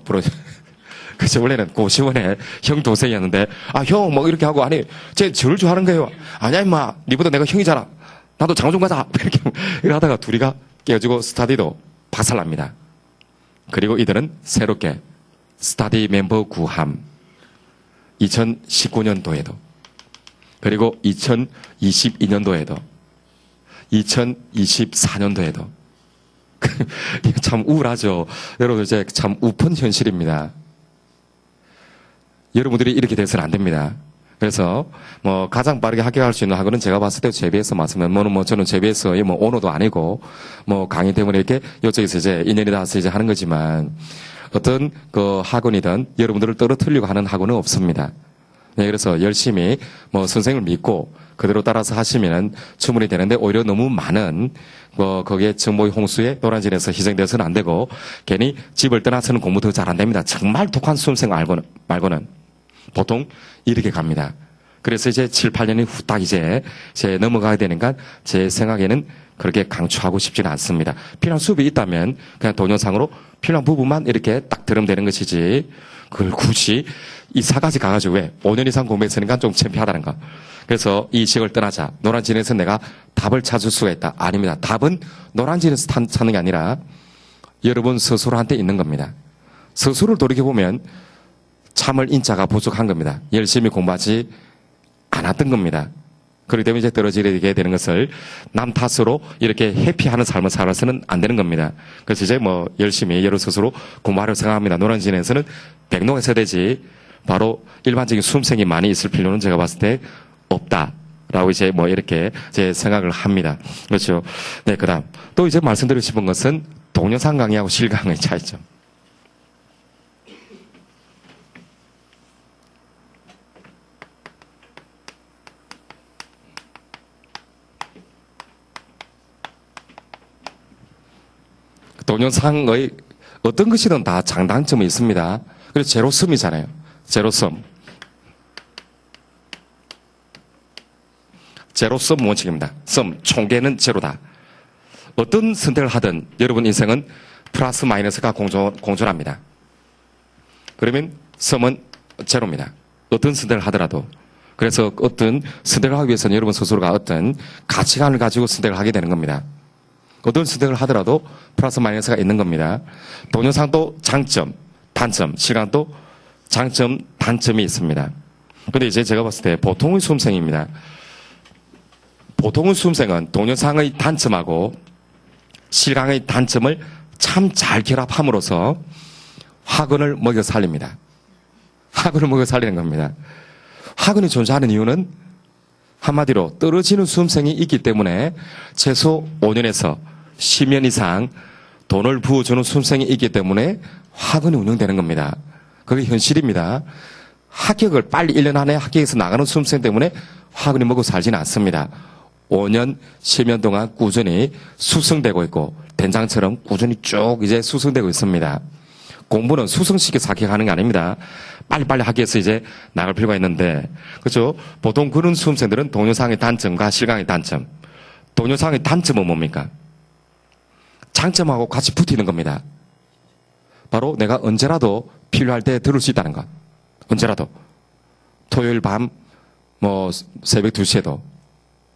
그래서 원래는 고시원에 형 동생이었는데 형 뭐 이렇게 하고 아니 쟤 저를 좋아하는 거예요. 아니야 임마 니보다 내가 형이잖아. 나도 장좀 가자. 이렇게 하다가 둘이가 깨어지고 스타디도 박살납니다. 그리고 이들은 새롭게 스타디 멤버 구함 2019년도에도 그리고 2022년도에도 2024년도에도 참 우울하죠. 여러분 이제 참 우픈 현실입니다. 여러분들이 이렇게 돼서는 안 됩니다. 그래서 뭐 가장 빠르게 합격할 수 있는 학원은 제가 봤을 때 JBS 맞으면 뭐 저는 JBS의 뭐 오너도 아니고 뭐 강의 때문에 이렇게 이쪽에서 이제 인연이 닿아서 이제 하는 거지만 어떤 그 학원이든 여러분들을 떨어뜨리려고 하는 학원은 없습니다. 네, 그래서 열심히 뭐 선생님을 믿고 그대로 따라서 하시면 충분히 되는데 오히려 너무 많은 뭐 거기에 정보의 홍수에 노란진에서 희생되어서는 안 되고 괜히 집을 떠나서는 공부 더 잘 안 됩니다. 정말 독한 수험생 말고는 보통 이렇게 갑니다. 그래서 이제 7, 8년이 후딱 이제 넘어가야 되니까 제 생각에는 그렇게 강추하고 싶지는 않습니다. 필요한 수업이 있다면 그냥 동영상으로 필요한 부분만 이렇게 딱 들으면 되는 것이지 그걸 굳이 이 사가지 가가지고 왜 5년 이상 공부했으니까 좀 창피하다는 거. 그래서 이 지역을 떠나자. 노란진에서 내가 답을 찾을 수가 있다. 아닙니다. 답은 노란진에서 찾는 게 아니라 여러분 스스로한테 있는 겁니다. 스스로를 돌이켜보면 참을 인자가 부족한 겁니다. 열심히 공부하지 않았던 겁니다. 그렇기 때문에 이제 떨어지게 되는 것을 남 탓으로 이렇게 회피하는 삶을 살아서는 안 되는 겁니다. 그래서 이제 뭐 열심히 여러 스스로 공부하려고 생각합니다. 노란진에서는 백록에서 되지 바로 일반적인 수험생이 많이 있을 필요는 제가 봤을 때 없다라고 이제 뭐 이렇게 제 생각을 합니다. 그렇죠. 네, 그 다음. 또 이제 말씀드리고 싶은 것은 동영상 강의하고 실강의 차이점. 동영상의 어떤 것이든 다 장단점이 있습니다. 그래서 제로섬이잖아요. 제로섬. 제로섬 원칙입니다. 섬, 총계는 제로다. 어떤 선택을 하든 여러분 인생은 플러스 마이너스가 공존합니다. 그러면 섬은 제로입니다. 어떤 선택을 하더라도. 그래서 어떤 선택을 하기 위해서는 여러분 스스로가 어떤 가치관을 가지고 선택을 하게 되는 겁니다. 어떤 선택을 하더라도 플러스 마이너스가 있는 겁니다. 동영상도 장점, 단점, 시간도 장점, 단점이 있습니다. 그런데 이제 제가 봤을 때 보통의 수험생입니다. 보통의 수험생은 동영상의 단점하고 실강의 단점을 참 잘 결합함으로써 학원을 먹여 살립니다. 학원을 먹여 살리는 겁니다. 학원이 존재하는 이유는 한마디로 떨어지는 수험생이 있기 때문에 최소 5년에서 10년 이상 돈을 부어주는 수험생이 있기 때문에 학원이 운영되는 겁니다. 그게 현실입니다. 합격을 빨리 1년 안에 합격해서 나가는 수험생 때문에 학원이 먹고 살지는 않습니다. 5년, 10년 동안 꾸준히 수성되고 있고 된장처럼 꾸준히 쭉 이제 수성되고 있습니다. 공부는 수성시켜서 합격하는 게 아닙니다. 빨리빨리 합격해서 이제 나갈 필요가 있는데, 그렇죠? 보통 그런 수험생들은 동영상의 단점과 실강의 단점. 동영상의 단점은 뭡니까? 장점하고 같이 붙이는 겁니다. 바로 내가 언제라도 필요할 때 들을 수 있다는 것. 언제라도. 토요일 밤, 뭐, 새벽 2시에도,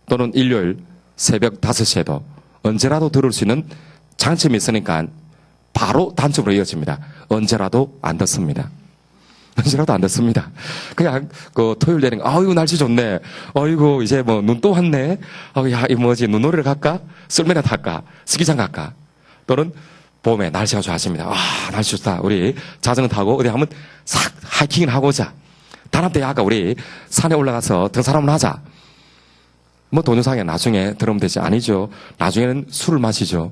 또는 일요일 새벽 5시에도, 언제라도 들을 수 있는 장점이 있으니까 바로 단점으로 이어집니다. 언제라도 안 듣습니다. 언제라도 안 듣습니다. 그냥 그 토요일 되는 아이고 날씨 좋네. 아이고 이제 뭐 눈 또 왔네. 야 이 뭐지 눈놀이를 갈까? 썰매나 탈까? 스키장 갈까? 또는 봄에 날씨가 좋아집니다. 날씨 좋다. 우리 자전거 타고 어디 한번 싹 하이킹을 하고 오자. 단합 때 아까 우리 산에 올라가서 등산 한번 하자. 뭐 동영상에 나중에 들으면 되지. 아니죠. 나중에는 술을 마시죠.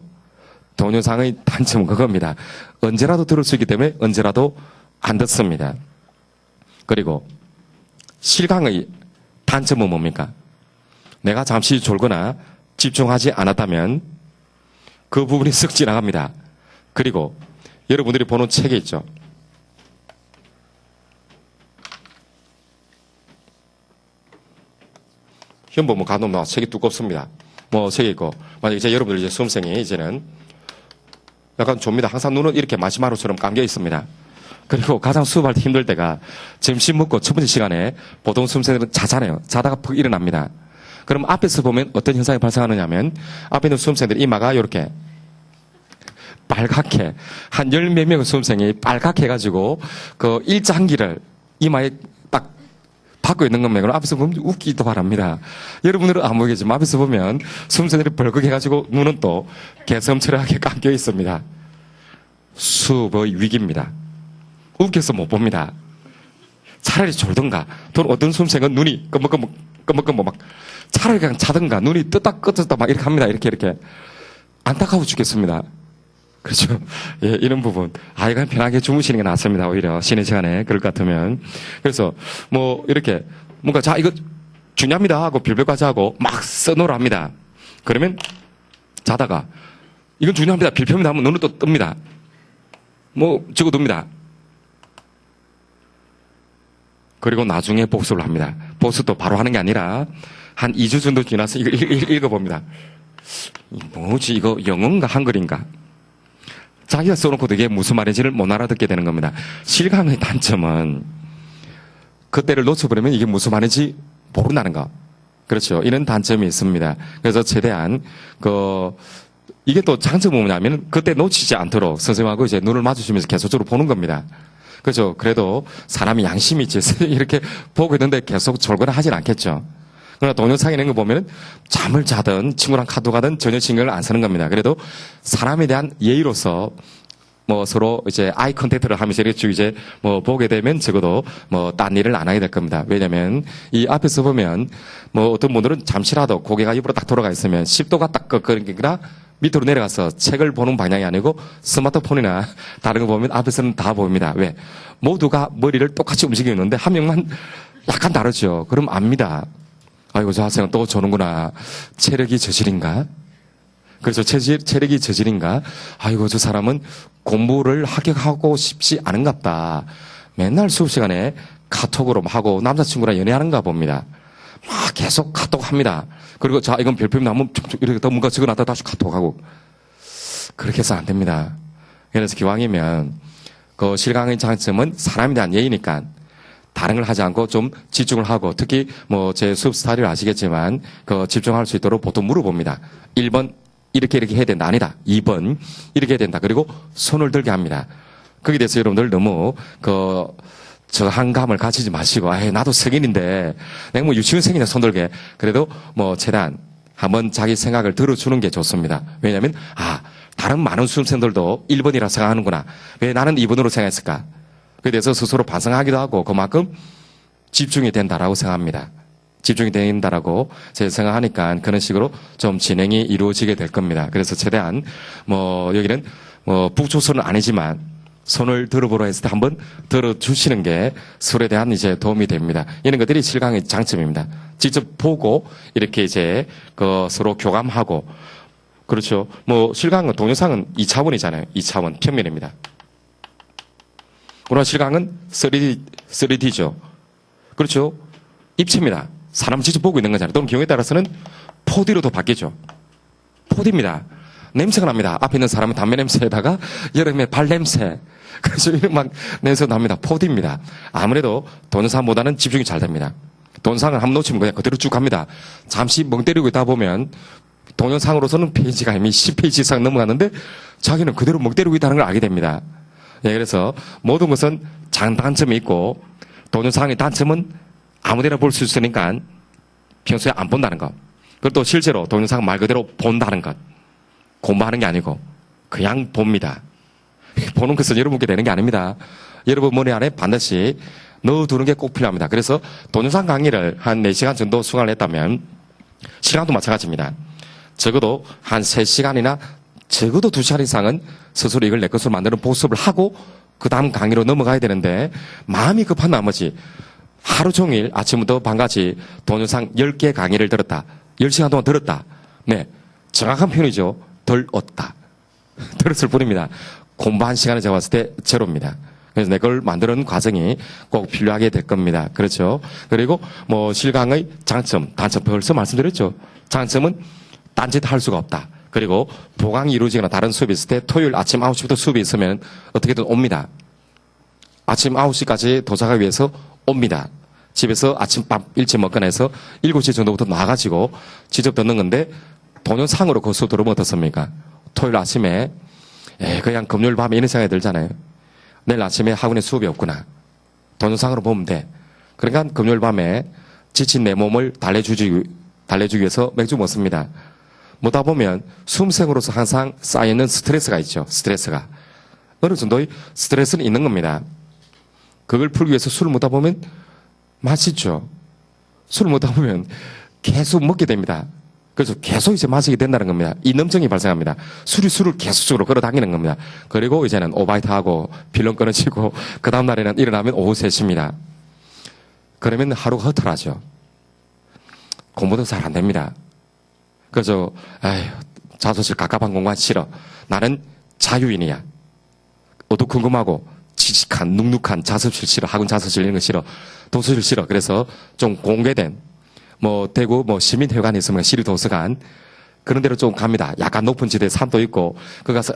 동영상의 단점은 그겁니다. 언제라도 들을 수 있기 때문에 언제라도 안 듣습니다. 그리고 실강의 단점은 뭡니까? 내가 잠시 졸거나 집중하지 않았다면 그 부분이 쓱 지나갑니다. 그리고 여러분들이 보는 책에 있죠. 현보 뭐 간혹 뭐 책이 두껍습니다. 뭐 책이 있고 만약에 이제 여러분들 이제 수험생이 이제는 약간 좁니다. 항상 눈은 이렇게 마시마로처럼 감겨 있습니다. 그리고 가장 수업할 때 힘들 때가 점심 먹고 첫 번째 시간에 보통 수험생들은 자잖아요. 자다가 푹 일어납니다. 그럼 앞에서 보면 어떤 현상이 발생하느냐면 앞에 있는 수험생들 이마가 이렇게 빨갛게 한 열 몇 명의 수험생이 빨갛게 해가지고 그 일장기를 이마에 딱 받고 있는 겁니다. 그럼 앞에서 보면 웃기도 바랍니다. 여러분들은 안 보이겠지만 앞에서 보면 수험생들이 벌겋게 해가지고 눈은 또 개섬처럼하게 감겨 있습니다. 수업의 위기입니다. 웃겨서 못 봅니다. 차라리 졸든가. 또 어떤 수험생은 눈이 끔먹끔먹 막 차라리 그냥 자든가. 눈이 떴다 껐다 막 이렇게 합니다. 이렇게. 안타까워 죽겠습니다. 그렇죠. 예, 이런 부분. 이건 편하게 주무시는 게 낫습니다. 오히려 쉬는 시간에 그럴 것 같으면. 그래서 뭐 이렇게 뭔가 자 이거 중요합니다 하고 빌별까지 하고 막 써놓으랍니다. 그러면 자다가 이건 중요합니다. 빌표입니다 하면 눈을 또 뜹니다. 뭐 적어둡니다. 그리고 나중에 복습을 합니다. 복습도 바로 하는 게 아니라 한 2주 정도 지나서 이거 읽어봅니다. 뭐지 이거 영어인가 한글인가? 자기가 써놓고도 이게 무슨 말인지를 못 알아듣게 되는 겁니다. 실강의 단점은 그때를 놓쳐버리면 이게 무슨 말인지 모른다는 거. 그렇죠. 이런 단점이 있습니다. 그래서 최대한 이게 또 장점은 뭐냐면 그때 놓치지 않도록 선생님하고 이제 눈을 마주치면서 계속적으로 보는 겁니다. 그렇죠. 그래도 사람이 양심이 있지 이렇게 보고 있는데 계속 졸거나 하진 않겠죠. 그러나 동영상 이런 거 보면 잠을 자든 친구랑 카톡 하든 전혀 신경을 안 쓰는 겁니다. 그래도 사람에 대한 예의로서 뭐 서로 이제 아이 컨택트를 하면서 이렇게 쭉 이제 뭐 보게 되면 적어도 뭐 딴 일을 안 하게 될 겁니다. 왜냐면 이 앞에서 보면 뭐 어떤 분들은 잠시라도 고개가 입으로 딱 돌아가 있으면 10도가 딱 꺾으니까 밑으로 내려가서 책을 보는 방향이 아니고 스마트폰이나 다른 거 보면 앞에서는 다 보입니다. 왜? 모두가 머리를 똑같이 움직이고 있는데 한 명만 약간 다르죠. 그럼 압니다. 아이고 저 학생은 또 저는구나. 체력이 저질인가? 그래서 체력이 저질인가? 아이고 저 사람은 공부를 합격하고 싶지 않은갑다. 맨날 수업 시간에 카톡으로 하고 남자친구랑 연애하는가 봅니다. 막 계속 카톡합니다. 그리고 자 이건 별표입니다 하면 이렇게 더 뭔가 적어놨다 다시 카톡하고 그렇게 해서 안 됩니다. 그래서 기왕이면 그 실강의 장점은 사람에 대한 예의니까 다른 걸 하지 않고 좀 집중을 하고 특히 뭐 제 수업 스타일을 아시겠지만 집중할 수 있도록 보통 물어봅니다. 1번 이렇게 해야 된다. 아니다. 2번 이렇게 해야 된다. 그리고 손을 들게 합니다. 거기에 대해서 여러분들 너무 저항감을 가지지 마시고 나도 성인인데 내가 뭐 유치원생이냐 손 들게. 그래도 뭐 최대한 한번 자기 생각을 들어주는 게 좋습니다. 왜냐하면 다른 많은 수험생들도 1번이라 생각하는구나. 왜 나는 2번으로 생각했을까? 그에 대해서 스스로 반성하기도 하고 그만큼 집중이 된다라고 생각합니다. 집중이 된다라고 제가 생각하니까 그런 식으로 좀 진행이 이루어지게 될 겁니다. 그래서 최대한 뭐 여기는 뭐 북조선은 아니지만 손을 들어보라 했을 때 한번 들어주시는 게 술에 대한 이제 도움이 됩니다. 이런 것들이 실강의 장점입니다. 직접 보고 이렇게 이제 서로 교감하고 그렇죠. 뭐 실강은 동영상은 2차원이잖아요. 2차원 평면입니다. 그러나 실강은 3D죠. 그렇죠. 입체입니다. 사람 직접 보고 있는 거잖아요. 또는 경우에 따라서는 4D로도 바뀌죠. 4D입니다. 냄새가 납니다. 앞에 있는 사람은 담배 냄새에다가 여름에 발 냄새. 그래서 이런 막 냄새가 납니다. 4D입니다. 아무래도 동영상보다는 집중이 잘 됩니다. 동영상을 한번 놓치면 그냥 그대로 쭉 갑니다. 잠시 멍 때리고 있다 보면 동영상으로서는 페이지가 이미 10페이지 이상 넘어갔는데 자기는 그대로 멍 때리고 있다는 걸 알게 됩니다. 예, 그래서 모든 것은 장단점이 있고 동영상의 단점은 아무데나 볼 수 있으니까 평소에 안 본다는 것. 그리고 또 실제로 동영상 말 그대로 본다는 것. 공부하는 게 아니고 그냥 봅니다. 보는 것은 여러분께 되는 게 아닙니다. 여러분 머리 안에 반드시 넣어두는 게 꼭 필요합니다. 그래서 동영상 강의를 한 4시간 정도 수강을 했다면 시간도 마찬가지입니다. 적어도 한 3시간이나 적어도 2시간 이상은 스스로 이걸 내 것으로 만드는 복습을 하고 그 다음 강의로 넘어가야 되는데 마음이 급한 나머지 하루 종일 아침부터 밤까지 동영상 10개 강의를 들었다. 10시간 동안 들었다. 네, 정확한 표현이죠. 덜 얻다. 들었을 뿐입니다. 공부한 시간을 제가 봤을 때 제로입니다. 그래서 내 걸 만드는 과정이 꼭 필요하게 될 겁니다. 그렇죠. 그리고 뭐 실강의 장점, 단점 벌써 말씀드렸죠. 장점은 딴짓할 수가 없다. 그리고 보강이 이루어지거나 다른 수업이 있을 때 토요일 아침 9시부터 수업이 있으면 어떻게든 옵니다. 아침 9시까지 도착하기 위해서 옵니다. 집에서 아침밥 일찍 먹거나 해서 7시 정도부터 나가지고 직접 듣는 건데 동영상으로 그 수업 들으면 어떻습니까? 토요일 아침에 그냥 금요일 밤에 이런 생각이 들잖아요. 내일 아침에 학원에 수업이 없구나. 동영상으로 보면 돼. 그러니까 금요일 밤에 지친 내 몸을 달래주기 위해서 맥주 먹습니다. 먹다 보면 수험생으로서 항상 쌓여있는 스트레스가 있죠. 스트레스가. 어느 정도의 스트레스는 있는 겁니다. 그걸 풀기 위해서 술을 먹다 보면 맛있죠. 술을 먹다 보면 계속 먹게 됩니다. 그래서 계속 이제 마시게 된다는 겁니다. 이 넘증이 발생합니다. 술을 계속적으로 끌어당기는 겁니다. 그리고 이제는 오바이트하고 필름 끊어지고 그 다음날에는 일어나면 오후 3시입니다. 그러면 하루가 허탈하죠. 공부도 잘 안 됩니다. 그래서 자소실 갑갑한 공간 싫어. 나는 자유인이야. 어두컴컴하고 지직한 눅눅한 자습실 싫어. 학원 자습실 이런 거 싫어. 도서실 싫어. 그래서 좀 공개된 대구 시민회관 있으면 시립도서관 그런 데로 좀 갑니다. 약간 높은 지대에 산도 있고 그 가서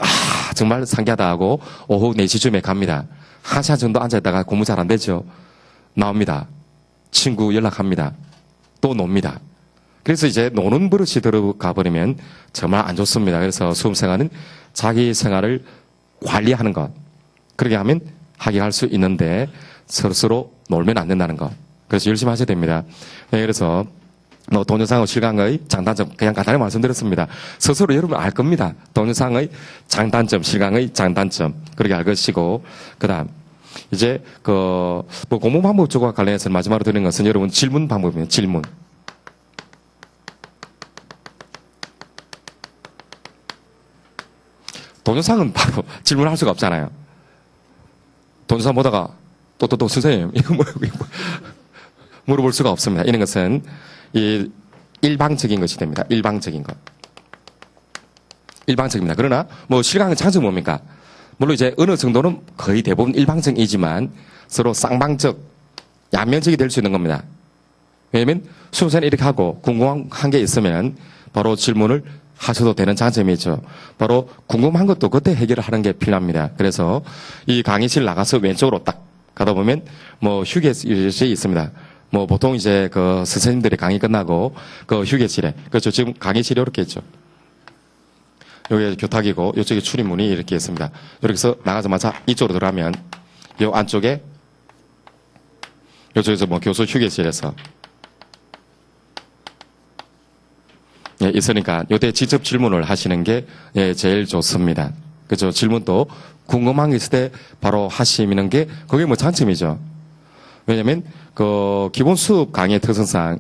정말 상쾌하다 하고 오후 4시쯤에 갑니다. 1시간 정도 앉아있다가 공부 잘 안 되죠. 나옵니다. 친구 연락합니다. 또 놉니다. 그래서 이제 노는 버릇이 들어가 버리면 정말 안 좋습니다. 그래서 수험생활은 자기 생활을 관리하는 것. 그렇게 하면 하게 할 수 있는데 서로 놀면 안 된다는 것. 그래서 열심히 하셔야 됩니다. 네, 그래서 동영상의 실강의 장단점 그냥 간단히 말씀드렸습니다. 스스로 여러분 알 겁니다. 동영상의 장단점, 실강의 장단점 그렇게 알 것이고 그다음 이제 공부 방법 쪽과 관련해서 마지막으로 드리는 것은 여러분 질문 방법입니다. 질문. 동영상은 바로 질문할 수가 없잖아요. 동영상 보다가 또 선생님 이거 물어볼 수가 없습니다. 이런 것은 일방적인 것이 됩니다. 일방적인 것. 일방적입니다. 그러나 실강의 장점은 뭡니까? 물론 이제 어느 정도는 거의 대부분 일방적이지만 서로 쌍방적, 양면적이 될 수 있는 겁니다. 왜냐하면 수험생이 이렇게 하고 궁금한 게 있으면 바로 질문을 하셔도 되는 장점이 있죠. 바로 궁금한 것도 그때 해결을 하는 게 필요합니다. 그래서 이 강의실 나가서 왼쪽으로 딱 가다 보면 휴게실이 있습니다. 보통 이제 선생님들이 강의 끝나고 휴게실에 그렇죠. 지금 강의실이 이렇게 있죠. 여기 교탁이고 이쪽에 출입문이 이렇게 있습니다. 이렇게 해서 나가자마자 이쪽으로 들어가면 이 안쪽에 이쪽에서 교수 휴게실에서 있으니까 요때 직접 질문을 하시는 게 제일 좋습니다. 그죠? 질문도 궁금한 게 있을 때 바로 하시는 게 그게 장점이죠. 왜냐면 기본 수업 강의의 특성상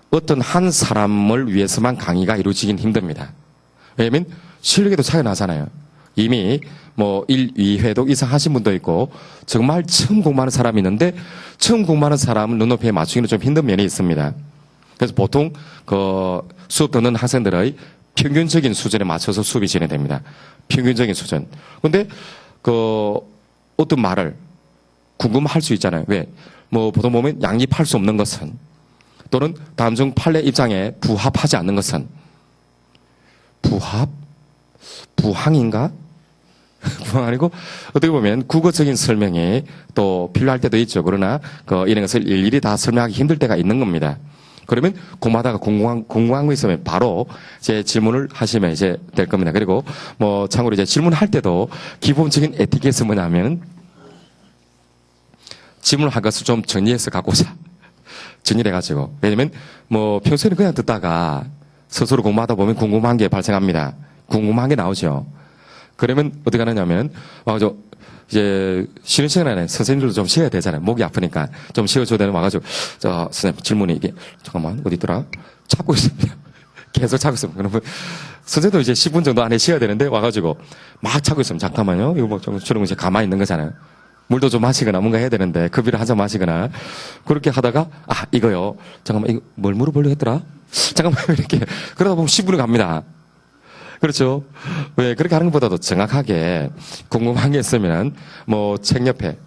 어떤 한 사람을 위해서만 강의가 이루어지긴 힘듭니다. 왜냐면 실력에도 차이가 나잖아요. 이미 1, 2회도 이상 하신 분도 있고 정말 처음 공부하는 사람이 있는데 처음 공부하는 사람은 눈높이에 맞추기는 좀 힘든 면이 있습니다. 그래서 보통 수업 듣는 학생들의 평균적인 수준에 맞춰서 수업이 진행됩니다. 평균적인 수준. 근데 어떤 말을 궁금할 수 있잖아요. 왜? 보통 보면 양립할 수 없는 것은 또는 다음 중 판례 입장에 부합하지 않는 것은 부항인가? 부항 아니고 어떻게 보면 국어적인 설명이 또 필요할 때도 있죠. 그러나 이런 것을 일일이 다 설명하기 힘들 때가 있는 겁니다. 그러면 공부하다가 궁금한 거 있으면 바로 이제 질문을 하시면 이제 될 겁니다. 그리고 참고로 이제 질문할 때도 기본적인 에티켓은 뭐냐면 질문을 할 것을 좀 정리해서 갖고 오자. 정리를 해가지고. 왜냐면 평소에는 그냥 듣다가 스스로 공부하다 보면 궁금한 게 발생합니다. 궁금한 게 나오죠. 그러면 어떻게 하느냐면 이제 쉬는 시간에 선생님들도 좀 쉬어야 되잖아요. 목이 아프니까 좀 쉬어줘야 되는 와가지고 선생님 질문이 이게 잠깐만 어디 있더라? 찾고 있습니다. 계속 찾고 있습니다. 그러면 선생님도 이제 10분 정도 안에 쉬어야 되는데 와가지고 막 찾고 있으면 잠깐만요. 이거 저런 거 이제 가만히 있는 거잖아요. 물도 좀 마시거나 뭔가 해야 되는데 커피를 한 잔 마시거나 그렇게 하다가 이거요. 잠깐만 이거 뭘 물어보려고 했더라? 잠깐만 이렇게 그러다 보면 10분이 갑니다. 그렇죠. 왜 그렇게 하는 것보다도 정확하게 궁금한 게 있으면 책 옆에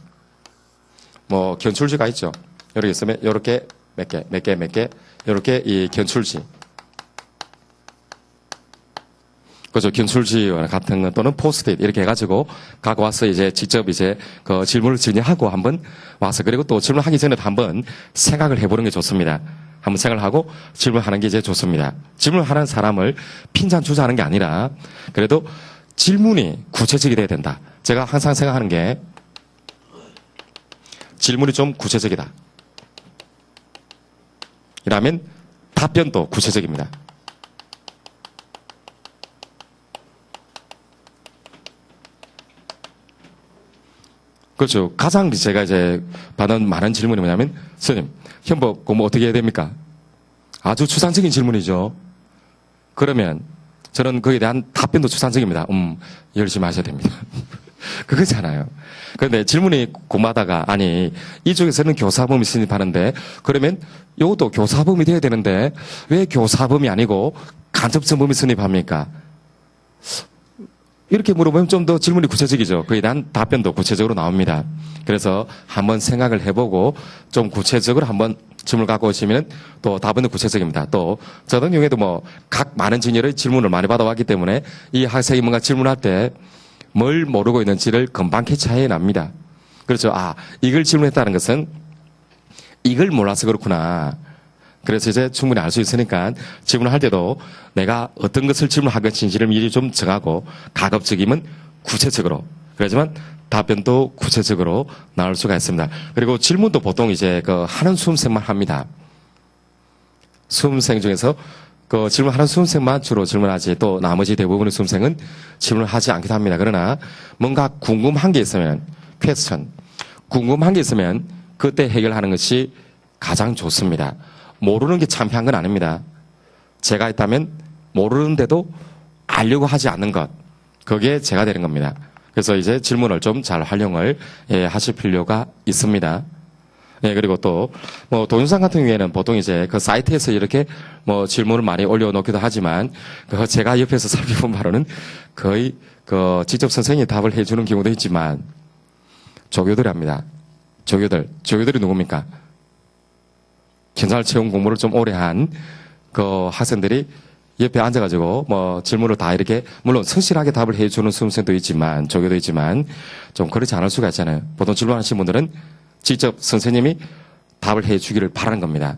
견출지가 있죠. 이렇게 있으면 이렇게 몇 개 이렇게 이 견출지 그죠. 견출지 같은 거 또는 포스트잇 이렇게 해가지고 갖고 와서 이제 직접 이제 질문을 정리하고 한번 와서 그리고 또 질문하기 전에 한번 생각을 해보는 게 좋습니다. 한번 생각을 하고 질문하는 게 이제 좋습니다. 질문하는 사람을 핀잔 주자하는 게 아니라 그래도 질문이 구체적이 돼야 된다. 제가 항상 생각하는 게 질문이 좀 구체적이다. 이라면 답변도 구체적입니다. 그렇죠. 가장 제가 이제 받은 많은 질문이 뭐냐면, 선생님, 현법 공부 어떻게 해야 됩니까? 아주 추상적인 질문이죠. 그러면 저는 거기에 대한 답변도 추상적입니다. 열심히 하셔야 됩니다. 그거잖아요. 그런데 질문이 공마다가, 아니, 이쪽에서는 교사범위 진입하는데, 그러면 이것도 교사범위 돼야 되는데, 왜 교사범위 아니고 간접성범위 진입합니까? 이렇게 물어보면 좀 더 질문이 구체적이죠. 그에 대한 답변도 구체적으로 나옵니다. 그래서 한번 생각을 해보고 좀 구체적으로 한번 질문을 갖고 오시면 또 답은 구체적입니다. 또 저 같은 경우에도 뭐 각 많은 진열의 질문을 많이 받아왔기 때문에 이 학생이 뭔가 질문할 때 뭘 모르고 있는지를 금방 캐치해 납니다. 그렇죠. 아, 이걸 질문했다는 것은 이걸 몰라서 그렇구나. 그래서 이제 충분히 알 수 있으니까 질문을 할 때도 내가 어떤 것을 질문할 것인지를 미리 좀 정하고 가급적이면 구체적으로. 그렇지만 답변도 구체적으로 나올 수가 있습니다. 그리고 질문도 보통 이제 그 하는 수험생만 합니다. 수험생 중에서 그 질문하는 수험생만 주로 질문하지 또 나머지 대부분의 수험생은 질문을 하지 않기도 합니다. 그러나 뭔가 궁금한 게 있으면 퀘스천, 궁금한 게 있으면 그때 해결하는 것이 가장 좋습니다. 모르는 게 창피한 건 아닙니다. 제가 있다면 모르는데도 알려고 하지 않는 것, 그게 제가 되는 겁니다. 그래서 이제 질문을 좀 잘 활용을 하실 필요가 있습니다. 그리고 또, 뭐, 동영상 같은 경우에는 보통 이제 그 사이트에서 이렇게 뭐 질문을 많이 올려놓기도 하지만, 그 제가 옆에서 살펴본 바로는 거의 그 직접 선생님이 답을 해주는 경우도 있지만, 조교들이 합니다. 조교들이 누굽니까? 경찰 채용 공부를 좀 오래 한 그 학생들이 옆에 앉아가지고 뭐 질문을 다 이렇게 물론 성실하게 답을 해주는 수험생도 있지만 조교도 있지만 좀 그렇지 않을 수가 있잖아요. 보통 질문하시는 분들은 직접 선생님이 답을 해주기를 바라는 겁니다.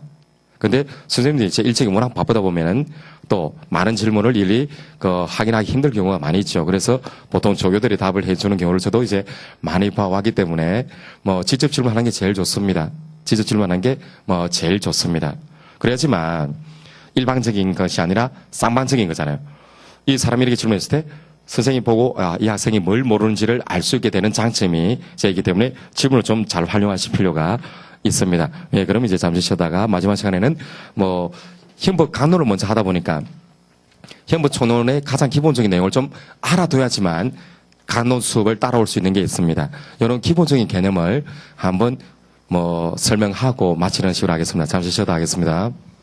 근데 선생님들이 이제 일정이 워낙 바쁘다 보면은 또 많은 질문을 일일이 확인하기 힘들 경우가 많이 있죠. 그래서 보통 조교들이 답을 해주는 경우를 저도 이제 많이 봐왔기 때문에 뭐 직접 질문하는 게 제일 좋습니다. 직접 질문하는 게 뭐 제일 좋습니다. 그래야지만 일방적인 것이 아니라 쌍방적인 거잖아요. 이 사람이 이렇게 질문했을 때 선생님이 보고 이 학생이 뭘 모르는지를 알 수 있게 되는 장점이 있기 때문에 질문을 좀 잘 활용하실 필요가 있습니다. 그럼 이제 잠시 쉬다가 마지막 시간에는 뭐 현법 강론을 먼저 하다 보니까 현법 총론의 가장 기본적인 내용을 좀 알아둬야지만 강론 수업을 따라올 수 있는 게 있습니다. 이런 기본적인 개념을 한번 뭐 설명하고 마치는 식으로 하겠습니다. 잠시 쉬다 하겠습니다.